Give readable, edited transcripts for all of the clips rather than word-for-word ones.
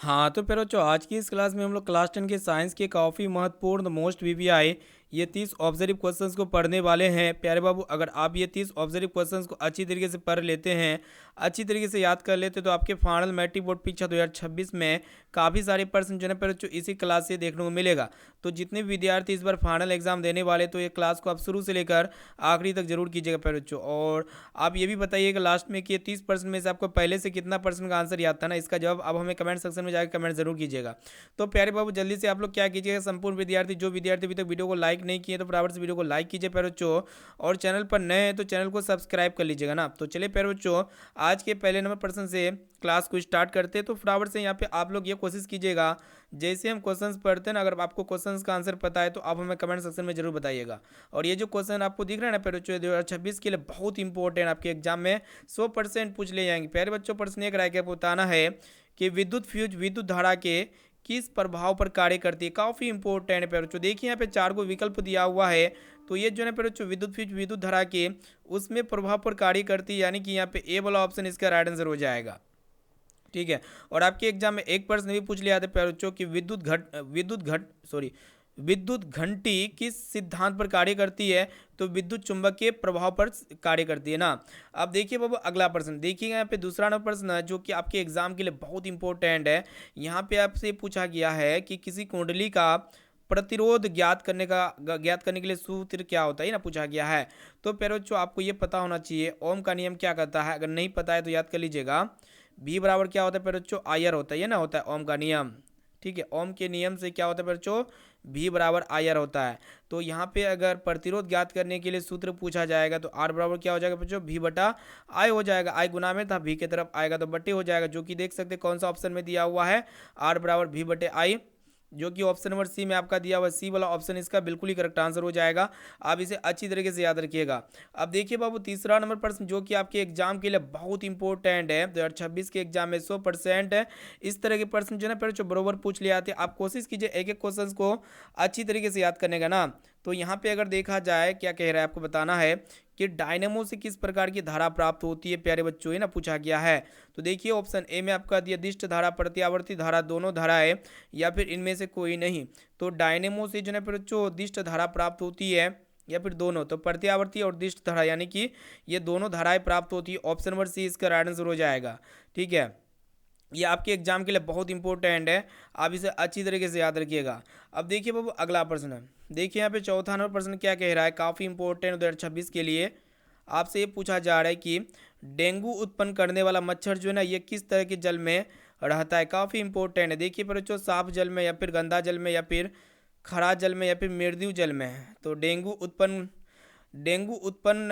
हाँ, तो फिर बच्चों आज की इस क्लास में हम लोग क्लास 10 के साइंस के काफ़ी महत्वपूर्ण मोस्ट वीवीआई ये 30 ऑब्जर्व क्वेश्चंस को पढ़ने वाले हैं। प्यारे बाबू, अगर आप ये 30 ऑब्जर्व क्वेश्चंस को अच्छी तरीके से पढ़ लेते हैं, अच्छी तरीके से याद कर लेते, तो आपके फाइनल मैट्रिक बोर्ड परीक्षा 2026 में काफ़ी सारे प्रश्न जो है फिर बच्चों इसी क्लास से देखने को मिलेगा। तो जितने भी विद्यार्थी इस बार फाइनल एग्जाम देने वाले, तो ये क्लास को आप शुरू से लेकर आखिरी तक जरूर कीजिएगा फिर बच्चों। और आप ये भी बताइएगा लास्ट में कि ये 30% में से आपको पहले से कितना परसेंट का आंसर याद था ना, इसका जवाब आप हमें कमेंट सेक्शन में जाकर कमेंट जरूर कीजिएगा। तो प्यारे बाबू, जल्दी से आप लोग क्या कीजिएगा, संपूर्ण विद्यार्थी जो विद्यार्थी अभी तक वीडियो को लाइक नहीं किए, तो फटाफट से वीडियो को लाइक कीजिए प्यारे बच्चों। और चैनल पर नए हैं तो चैनल को सब्सक्राइब कर लीजिएगा ना। तो चलिए प्यारे बच्चों, आज के पहले नंबर प्रश्न से क्लास को स्टार्ट करते हैं। तो फटाफट से यहाँ पे आप लोग ये कोशिश कीजिएगा, जैसे हम क्वेश्चंस पढ़ते हैं ना, अगर आपको क्वेश्चंस का आंसर पता है तो आप हमें कमेंट सेक्शन में जरूर बताइएगा। और ये जो क्वेश्चन आपको दिख रहा है ना प्यारे बच्चों, 2026 के लिए बहुत इंपॉर्टेंट, आपके एग्जाम में 100% पूछ ले जाएंगे। प्यारे बच्चों, प्रश्न एक राय के बताना है कि विद्युत फ्यूज विद्युत धारा के किस प्रभाव पर कार्य करती है। काफ़ी इंपॉर्टेंट है प्यारे बच्चों। देखिए यहाँ पे 4 को विकल्प दिया हुआ है, तो ये जो है प्यारे बच्चों विद्युत फ्यूज विद्युत धारा के उसमें प्रभाव पर कार्य करती है, यानी कि यहाँ पे ए वाला ऑप्शन इसका राइट आंसर हो जाएगा। ठीक है। और आपके एग्जाम में एक प्रश्न भी पूछ लिया था प्यारे बच्चों कि विद्युत घंटी किस सिद्धांत पर कार्य करती है, तो विद्युत चुंबकीय प्रभाव पर कार्य करती है ना। अब देखिए बाबू, अगला प्रश्न देखिएगा, यहाँ पे दूसरा नंबर प्रश्न है जो कि आपके एग्जाम के लिए बहुत इंपॉर्टेंट है। यहाँ पे आपसे पूछा गया है कि किसी कुंडली का प्रतिरोध ज्ञात करने के लिए सूत्र क्या होता है, ये ना पूछा गया है। तो प्यारे बच्चों, आपको ये पता होना चाहिए ओम का नियम क्या कहता है। अगर नहीं पता है तो याद कर लीजिएगा, भी बराबर क्या होता है प्यारे बच्चों, आयर होता है, ये ना होता है ओम का नियम। ठीक है, ओम के नियम से क्या होता है बच्चों, भी बराबर आयर होता है। तो यहाँ पे अगर प्रतिरोध ज्ञात करने के लिए सूत्र पूछा जाएगा तो आर बराबर क्या हो जाएगा बच्चों, भी बटा आई हो जाएगा। आई गुना में था, भी की तरफ आएगा तो बटे हो जाएगा, जो कि देख सकते हैं कौन सा ऑप्शन में दिया हुआ है, आर बराबर भी बटे आई, जो कि ऑप्शन नंबर सी में आपका दिया हुआ सी वाला ऑप्शन इसका बिल्कुल ही करेक्ट आंसर हो जाएगा। आप इसे अच्छी तरीके से याद रखिएगा। अब देखिए बाबू, तीसरा नंबर प्रश्न जो कि आपके एग्जाम के लिए बहुत इंपॉर्टेंट है, 2026 के एग्जाम में 100% है। इस तरह के प्रश्न जो है ना फिर बरोबर पूछ लिए आते हैं। आप कोशिश कीजिए एक एक क्वेश्चन को अच्छी तरीके से याद करने का ना। तो यहाँ पे अगर देखा जाए, क्या कह रहा है आपको बताना है कि डायनेमो से किस प्रकार की धारा प्राप्त होती है प्यारे बच्चों, ये ना पूछा गया है। तो देखिए ऑप्शन ए में आपका दिया दिष्ट धारा प्रत्यावर्ती धारा दोनों धारा है, या फिर इनमें से कोई नहीं। तो डायनेमो से जो है फिर बच्चों दिष्ट धारा प्राप्त होती है, या फिर दोनों, तो प्रत्यावर्ती और दिष्ट धारा यानी कि ये दोनों धाराएं प्राप्त होती है। ऑप्शन नंबर सी इसका राइट आंसर हो जाएगा। ठीक है, ये आपके एग्जाम के लिए बहुत इंपॉर्टेंट है, आप इसे अच्छी तरीके से याद रखिएगा। अब देखिए बाबू, अगला प्रश्न है। देखिए यहाँ पे चौथा नंबर प्रश्न क्या कह रहा है, काफ़ी इंपॉर्टेंट 2026 के लिए। आपसे ये पूछा जा रहा है कि डेंगू उत्पन्न करने वाला मच्छर जो है ना, ये किस तरह के जल में रहता है। काफ़ी इंपॉर्टेंट है। देखिए पर बच्चों, साफ जल में, या फिर गंदा जल में, या फिर खरा जल में, या फिर मृदु जल में। तो डेंगू उत्पन्न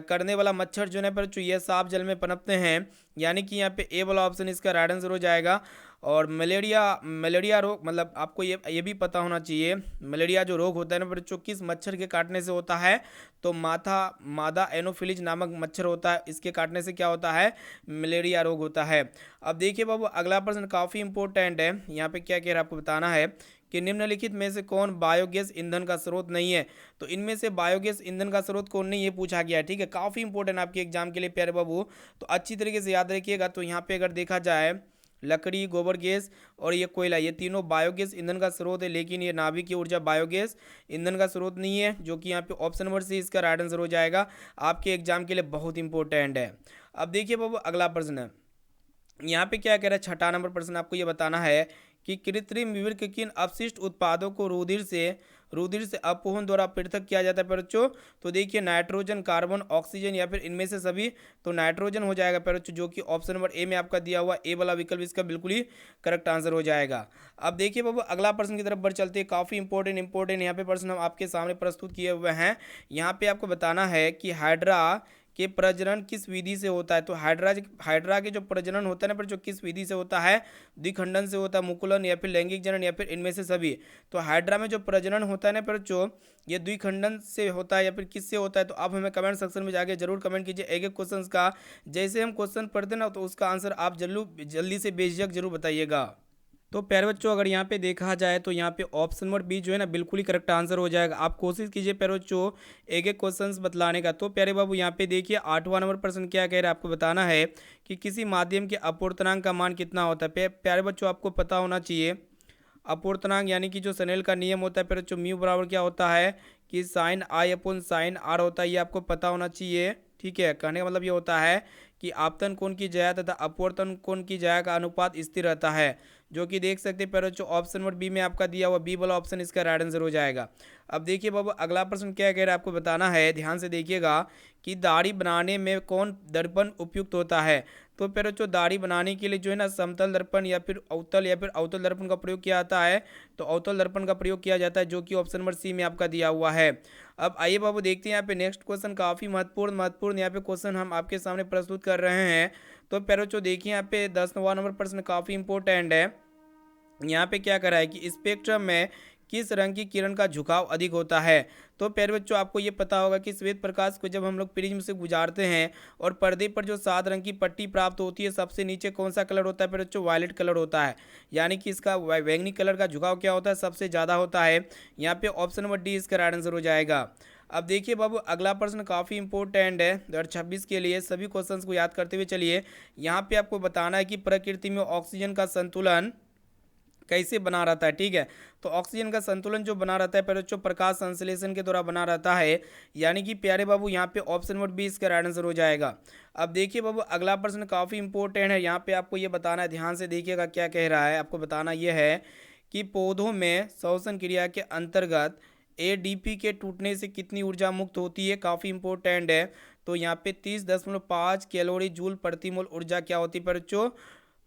करने वाला मच्छर जो है पर ये साफ जल में पनपते हैं, यानी कि यहाँ पे ए वाला ऑप्शन इसका राइट आंसर हो जाएगा। और मलेरिया मलेरिया रोग, मतलब आपको ये भी पता होना चाहिए, मलेरिया जो रोग होता है ना बच्चों, किस मच्छर के काटने से होता है, तो मादा एनोफिलिज नामक मच्छर होता है, इसके काटने से क्या होता है, मलेरिया रोग होता है। अब देखिए बाबू, अगला प्रश्न काफ़ी इंपॉर्टेंट है। यहाँ पे क्या कह रहा है आपको बताना है कि निम्नलिखित में से कौन बायोगैस ईंधन का स्रोत नहीं है। तो इनमें से बायोगैस ईंधन का स्रोत कौन नहीं, ये पूछा गया है। ठीक है, काफ़ी इंपॉर्टेंट आपके एग्जाम के लिए प्यारे बाबू, तो अच्छी तरीके से याद रखिएगा। तो यहाँ पे अगर देखा जाए, लकड़ी, गोबर गैस और ये कोयला, ये तीनों बायोगैस ईंधन का स्रोत है, लेकिन ये नाभिकीय ऊर्जा बायोगैस ईंधन का स्रोत नहीं है, जो कि यहाँ पे ऑप्शन नंबर सी इसका राइट आंसर हो जाएगा। आपके एग्जाम के लिए बहुत इंपॉर्टेंट है। अब देखिए बाबू, अगला प्रश्न है। यहाँ पे क्या कह रहा है, छठा नंबर प्रश्न आपको ये बताना है कि कृत्रिम विवृत के किन अपशिष्ट उत्पादों को रुधिर से अपवहन द्वारा पृथक किया जाता है बच्चों। तो देखिए नाइट्रोजन, कार्बन, ऑक्सीजन, या फिर इनमें से सभी। तो नाइट्रोजन हो जाएगा बच्चों, जो कि ऑप्शन नंबर ए में आपका दिया हुआ ए वाला विकल्प इसका बिल्कुल ही करेक्ट आंसर हो जाएगा। अब देखिए बाबू, अगला प्रश्न की तरफ बढ़ चलते हैं। काफ़ी इंपॉर्टेंट यहाँ पे प्रश्न हम आपके सामने प्रस्तुत किए हुए हैं। यहाँ पे आपको बताना है कि हाइड्रा के प्रजनन किस विधि से होता है। तो हाइड्रा के जो प्रजनन होता है ना पर जो किस विधि से होता है, द्विखंडन से होता है, मुकुलन, या फिर लैंगिक जनन, या फिर इनमें से सभी। तो हाइड्रा में जो प्रजनन होता है ना पर जो ये द्विखंडन से होता है, या फिर किससे होता है, तो आप हमें कमेंट सेक्शन में जाके जरूर कमेंट कीजिए एक एक क्वेश्चन का। जैसे हम क्वेश्चन पढ़ते ना, तो उसका आंसर आप जल्दी से बेझिझक जरूर बताइएगा। तो प्यारे बच्चों, अगर यहाँ पे देखा जाए तो यहाँ पे ऑप्शन नंबर बी जो है ना बिल्कुल ही करेक्ट आंसर हो जाएगा। आप कोशिश कीजिए प्यारे बच्चों एक एक क्वेश्चंस बतलाने का। तो प्यारे बाबू यहाँ पे देखिए 8वां नंबर प्रश्न क्या कह रहा है, आपको बताना है कि किसी माध्यम के अपवर्तनांक का मान कितना होता है। प्यारे बच्चों, आपको पता होना चाहिए अपवर्तनांक यानी कि जो स्नेल का नियम होता है प्यारे बच्चों, म्यू बराबर क्या होता है कि sine I upon sine R होता है। ये आपको पता होना चाहिए। ठीक है, कहने का मतलब ये होता है कि आपतन कोण की ज्या तथा अपवर्तन कोण की ज्या का अनुपात स्थिर रहता है, जो कि देख सकते हैं प्यारे बच्चों ऑप्शन नंबर बी में आपका दिया हुआ बी वाला ऑप्शन इसका राइट आंसर हो जाएगा। अब देखिए बाबू अगला प्रश्न क्या कह रहा है, आपको बताना है, ध्यान से देखिएगा कि दाढ़ी बनाने में कौन दर्पण उपयुक्त होता है। तो प्यारे बच्चों दाढ़ी बनाने के लिए जो है ना समतल दर्पण या फिर अवतल दर्पण का प्रयोग किया जाता है। तो अवतल दर्पण का प्रयोग किया जाता है, जो कि ऑप्शन नंबर सी में आपका दिया हुआ है। अब आइए बाबू देखते हैं यहाँ पे नेक्स्ट क्वेश्चन, काफ़ी महत्वपूर्ण यहाँ पे क्वेश्चन हम आपके सामने प्रस्तुत कर रहे हैं। तो प्यारे बच्चों देखिए यहाँ पे 10वां नंबर प्रश्न काफ़ी इंपॉर्टेंट है। यहाँ पे क्या करा है कि स्पेक्ट्रम में किस रंग की किरण का झुकाव अधिक होता है। तो प्यारे बच्चों आपको ये पता होगा कि श्वेत प्रकाश को जब हम लोग प्रिज्म से गुजारते हैं और पर्दे पर जो 7 रंग की पट्टी प्राप्त होती है, सबसे नीचे कौन सा कलर होता है प्यारे बच्चों, वायलेट कलर होता है। यानी कि इसका बैंगनी कलर का झुकाव क्या होता है, सबसे ज़्यादा होता है। यहाँ पे ऑप्शन नंबर डी इसका राइट आंसर हो जाएगा। अब देखिए बाबू अगला प्रश्न काफ़ी इंपॉर्टेंट है 2026 के लिए, सभी क्वेश्चंस को याद करते हुए चलिए। यहाँ पे आपको बताना है कि प्रकृति में ऑक्सीजन का संतुलन कैसे बना रहता है। ठीक है, तो ऑक्सीजन का संतुलन जो बना रहता है प्यारे बच्चों प्रकाश संश्लेषण के द्वारा बना रहता है। यानी कि प्यारे बाबू यहाँ पे ऑप्शन नंबर बी इसका राइट आंसर हो जाएगा। अब देखिए बाबू अगला प्रश्न काफ़ी इंपॉर्टेंट है, यहाँ पे आपको ये बताना है, ध्यान से देखिएगा क्या कह रहा है। आपको बताना ये है कि पौधों में श्वसन क्रिया के अंतर्गत एडीपी के टूटने से कितनी ऊर्जा मुक्त होती है, काफ़ी इंपॉर्टेंट है। तो यहाँ पे 30.5 कैलोरी जूल प्रति मोल ऊर्जा क्या होती है प्यारे बच्चों,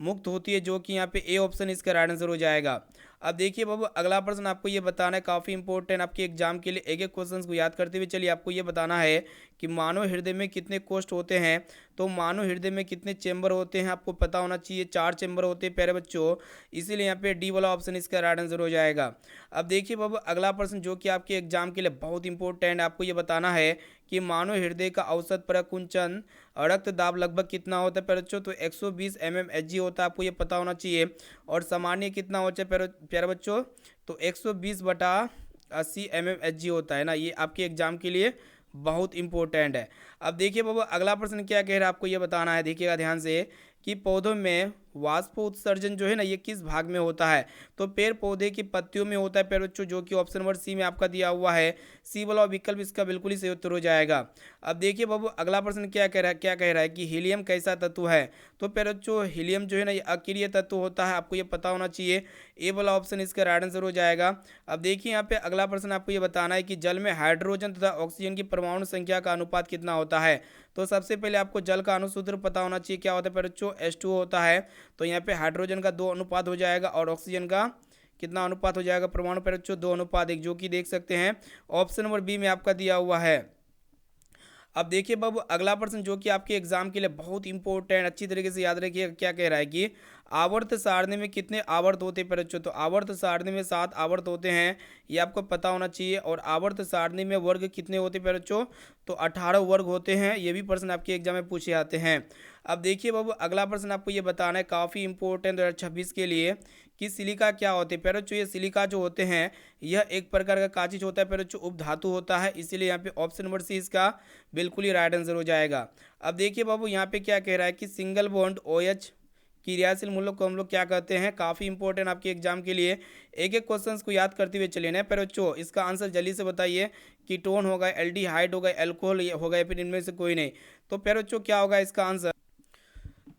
मुक्त होती है, जो कि यहाँ पे ए ऑप्शन इसका राइट आंसर हो जाएगा। अब देखिए बाबू अगला प्रश्न आपको ये बताना है, काफ़ी इंपॉर्टेंट आपके एग्जाम के लिए, एक एक क्वेश्चन को याद करते हुए चलिए। आपको ये बताना है कि मानव हृदय में कितने कोष्ठ होते हैं। तो मानव हृदय में कितने चेंबर होते हैं, आपको पता होना चाहिए 4 चेंबर होते हैं प्यारे बच्चों, इसीलिए यहाँ पे डी वाला ऑप्शन इसका राइट आंसर हो जाएगा। अब देखिए बाबू अगला प्रश्न जो कि आपके एग्जाम के लिए बहुत इंपॉर्टेंट है, आपको ये बताना है कि मानव हृदय का औसत प्रकुंचन रक्त दाब लगभग कितना होता है प्यारे बच्चों। तो 120 mmHg होता है, आपको ये पता होना चाहिए। और सामान्य कितना होता है प्यारे बच्चों, तो 120/80 mmHg होता है ना। ये आपके एग्जाम के लिए बहुत इंपॉर्टेंट है। अब देखिए बाबू अगला प्रश्न क्या कह रहा है, आपको ये बताना है, देखिएगा ध्यान से कि पौधों में वाष्प उत्सर्जन जो है ना ये किस भाग में होता है। तो पेड़ पौधे की पत्तियों में होता है प्यारे बच्चों, जो कि ऑप्शन नंबर सी में आपका दिया हुआ है। सी वाला विकल्प इसका बिल्कुल ही सही उत्तर हो जाएगा। अब देखिए बाबू अगला प्रश्न क्या कह रहा है कि हीलियम कैसा तत्व है। तो प्यारे बच्चों हीलियम जो है ना ये अक्रिय तत्व होता है, आपको ये पता होना चाहिए। ए वाला ऑप्शन इसका राइट आंसर हो जाएगा। अब देखिए यहाँ पे अगला प्रश्न आपको ये बताना है कि जल में हाइड्रोजन तथा ऑक्सीजन की परमाणु संख्या का अनुपात कितना होता है। तो सबसे पहले आपको जल का अणुसूत्र पता होना चाहिए, क्या होता है प्यारे बच्चों, H2O होता है। तो यहाँ पे हाइड्रोजन का 2 अनुपात हो जाएगा और ऑक्सीजन का कितना अनुपात हो जाएगा, परमाणु प्यारे बच्चों 2:1, जो कि देख सकते हैं ऑप्शन नंबर बी में आपका दिया हुआ है। अब देखिए बाबू अगला प्रश्न जो कि आपके एग्जाम के लिए बहुत इंपॉर्टेंट, अच्छी तरीके से याद रखिए, क्या कह रहा है कि आवर्त सारणी में कितने आवर्त होते हैं बच्चों। तो आवर्त सारणी में 7 आवर्त होते हैं, ये आपको पता होना चाहिए। और आवर्त सारणी में वर्ग कितने होते हैं बच्चों, तो 18 वर्ग होते हैं। ये भी प्रश्न आपके एग्जाम में पूछे जाते हैं। अब देखिए बाबू अगला प्रश्न आपको ये बताना है, काफ़ी इंपॉर्टेंट 2026 के लिए, कि सिलिका क्या होते हैं प्यारे बच्चों। ये सिलिका जो होते हैं यह एक प्रकार का काचिज होता है प्यारे बच्चों, उपधातु होता है, इसीलिए यहाँ पे ऑप्शन नंबर सी इसका बिल्कुल ही राइट आंसर हो जाएगा। अब देखिए बाबू यहाँ पे क्या कह रहा है कि सिंगल बॉन्ड OH क्रियाशील मूलक को हम लोग क्या कहते हैं, काफ़ी इंपॉर्टेंट आपके एग्जाम के लिए, एक एक क्वेश्चंस को याद करते हुए चलिए ना प्यारे बच्चों। इसका आंसर जल्दी से बताइए, कीटोन होगा, एल्डिहाइड होगा, एल्कोहल होगा, या फिर इनमें से कोई नहीं। तो प्यारे बच्चों क्या होगा इसका आंसर,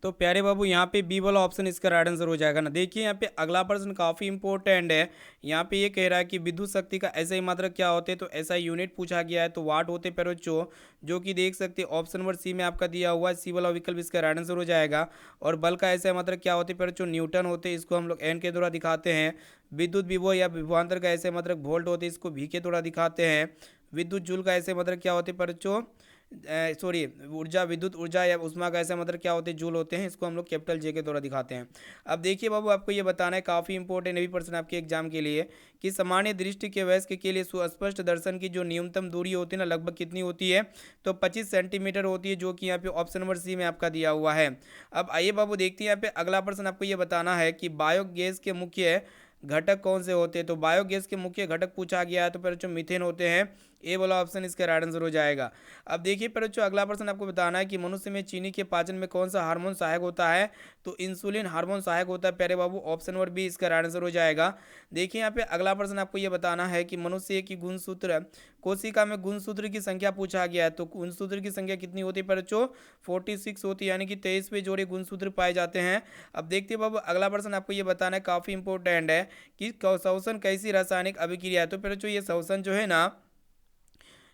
तो प्यारे बाबू यहाँ पे बी वाला ऑप्शन इसका राइट आंसर हो जाएगा ना। देखिए यहाँ पे अगला प्रश्न काफ़ी इंपॉर्टेंट है, यहाँ पे ये कह रहा है कि विद्युत शक्ति का ऐसा ही मात्रक क्या होते हैं। तो ऐसा यूनिट पूछा गया है, तो वाट होते प्यारे बच्चों, जो कि देख सकते हैं ऑप्शन नंबर सी में आपका दिया हुआ है। सी वाला विकल्प इसका राइट आंसर हो जाएगा। और बल का ऐसा मात्रक क्या होते प्यारे बच्चों, न्यूटन होते, इसको हम लोग एन के द्वारा दिखाते हैं। विद्युत विभव या विभवांतर का ऐसे मात्रक वोल्ट होते, इसको भी के द्वारा दिखाते हैं। विद्युत जूल का ऐसे मात्रक क्या होते प्यारे बच्चों, सॉरी, ऊर्जा, विद्युत ऊर्जा या ऊष्मा का ऐसा मतलब क्या होते हैं, जूल होते हैं। इसको हम लोग कैपिटल जे के द्वारा दिखाते हैं। अब देखिए बाबू, आपको ये बताना है, काफ़ी इंपॉर्टेंट है भी पर्सन आपके एग्जाम के लिए, कि सामान्य दृष्टि के वयस्क के लिए सुस्पष्ट दर्शन की जो न्यूनतम दूरी होती है ना, लगभग कितनी होती है, तो 25 सेंटीमीटर होती है, जो कि यहाँ पे ऑप्शन नंबर सी में आपका दिया हुआ है। अब आइए बाबू देखते हैं यहाँ पे अगला प्रश्न, आपको ये बताना है कि बायोगैस के मुख्य घटक कौन से होते हैं। तो बायोगैस के मुख्य घटक पूछा गया है, तो फिर जो मीथेन होते हैं, ए वाला ऑप्शन इसका राइट आंसर हो जाएगा। अब देखिए पर जो अगला प्रश्न आपको बताना है कि मनुष्य में चीनी के पाचन में कौन सा हार्मोन सहायक होता है। तो इंसुलिन हार्मोन सहायक होता है प्यारे बाबू, ऑप्शन नंबर बी इसका राइट आंसर हो जाएगा। देखिए यहाँ पे अगला प्रश्न आपको ये बताना है कि मनुष्य की गुणसूत्र, कोशिका में गुणसूत्र की संख्या पूछा गया है। तो गुणसूत्र की संख्या कितनी होती है पर बच्चों, 46 होती है, यानी कि 23वें जोड़े गुणसूत्र पाए जाते हैं। अब देखते हैं बाबू अगला प्रश्न आपको ये बताना है, काफ़ी इंपॉर्टेंट है, कि श्वसन कैसी रासायनिक अभिक्रिया है। तो फिर बच्चों ये श्वसन जो है ना,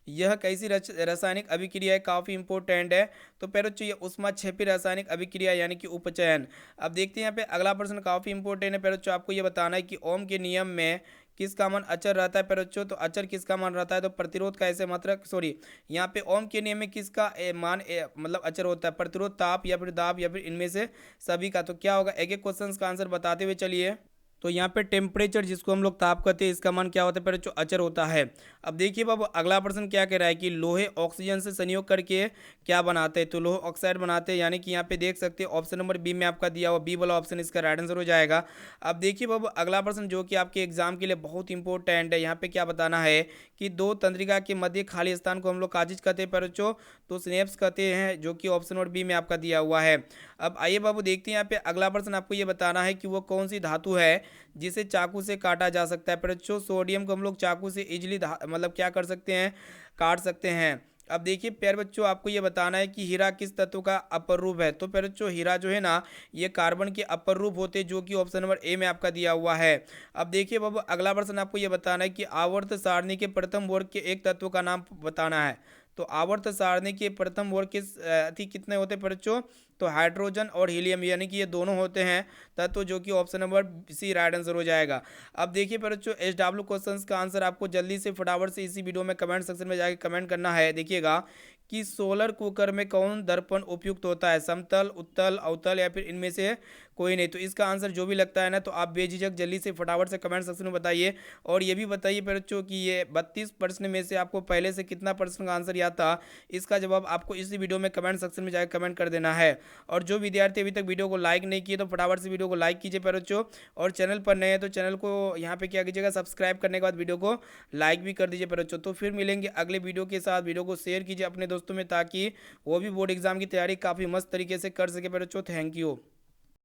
यह कैसी रासायनिक अभिक्रिया है, काफ़ी इंपॉर्टेंट है। तो पहले बच्चों ये ऊष्माक्षेपी रासायनिक अभिक्रिया यानी कि उपचयन। अब देखते हैं यहाँ पे अगला प्रश्न, काफ़ी इंपॉर्टेंट है। पहले बच्चों आपको ये बताना है कि ओम के नियम में किसका मान अचर रहता है। पहले बच्चों तो अचर किसका मान रहता है, तो प्रतिरोध का ऐसे मात्रा, सॉरी, यहाँ पे ओम के नियम में किसका मान मतलब अचर होता है, प्रतिरोध, ताप या फिर दाब या फिर इनमें से सभी का। तो क्या होगा, एक एक क्वेश्चन का आंसर बताते हुए चलिए। तो यहाँ पे टेम्परेचर, जिसको हम लोग ताप कहते हैं, इसका मान क्या होता है, पहले जो अचर होता है। अब देखिए बाबू अगला प्रश्न क्या कह रहा है कि लोहे ऑक्सीजन से संयोग करके क्या बनाते हैं। तो लोहे ऑक्साइड बनाते हैं, यानी कि यहाँ पे देख सकते हैं ऑप्शन नंबर बी में आपका दिया हुआ, बी वाला ऑप्शन इसका राइट आंसर हो जाएगा। अब देखिए बाबू अगला प्रश्न जो कि आपके एग्जाम के लिए बहुत इंपॉर्टेंट है। यहाँ पे क्या बताना है कि दो तंत्रिका के मध्य खाली स्थान को हम लोग का चीज कहते हैं पर बच्चों, तो स्नेप्स कहते हैं, जो कि ऑप्शन नंबर बी में आपका दिया हुआ है। अब आइए बाबू देखते हैं यहाँ पे अगला प्रश्न, आपको ये बताना है कि वो कौन सी धातु है जिसे चाकू से काटा जा सकता है। पर बच्चों सोडियम को हम लोग चाकू से इजिली मतलब क्या कर सकते हैं, काट सकते हैं। अब देखिए प्यारे बच्चों, आपको ये बताना है कि हीरा किस तत्व का अपर रूप है। तो प्यारे बच्चों हीरा जो है ना, ये कार्बन के अपर रूप होते हैं, जो कि ऑप्शन नंबर ए में आपका दिया हुआ है। अब देखिए बाबू अगला प्रश्न, आपको ये बताना है कि आवर्त सारणी के प्रथम वर्ग के एक तत्व का नाम बताना है। तो आवर्त सारणी के प्रथम वर्ग के अति कितने होते हैं बच्चों, तो हाइड्रोजन और हीलियम, यानी कि ये दोनों होते हैं तत्व, जो कि option number C right answer हो जाएगा। अब देखिए बच्चों SW क्वेश्चंस का आंसर आपको जल्दी से फटाफट से इसी वीडियो में कमेंट सेक्शन में जाके कमेंट करना है। देखिएगा कि सोलर कुकर में कौन दर्पण उपयुक्त होता है, समतल, उत्तल, अवतल या फिर इनमें से कोई नहीं। तो इसका आंसर जो भी लगता है ना, तो आप बेझिझक जल्दी से फटाफट से कमेंट सेक्शन में बताइए। और ये भी बताइए बच्चों कि ये 32 प्रश्न में से आपको पहले से कितना प्रश्न का आंसर याद था, इसका जवाब आपको इसी वीडियो में कमेंट सेक्शन में जाकर कमेंट कर देना है। और जो विद्यार्थी अभी तक वीडियो को लाइक नहीं किए, तो फटाफट से वीडियो को लाइक कीजिए बच्चों। और चैनल पर नए हैं तो चैनल को यहाँ पे क्या कीजिएगा, सब्सक्राइब करने के बाद वीडियो को लाइक भी कर दीजिए बच्चों। तो फिर मिलेंगे अगले वीडियो के साथ। वीडियो को शेयर कीजिए अपने दोस्तों में, ताकि वो भी बोर्ड एग्जाम की तैयारी काफ़ी मस्त तरीके से कर सके बच्चों। Thank you.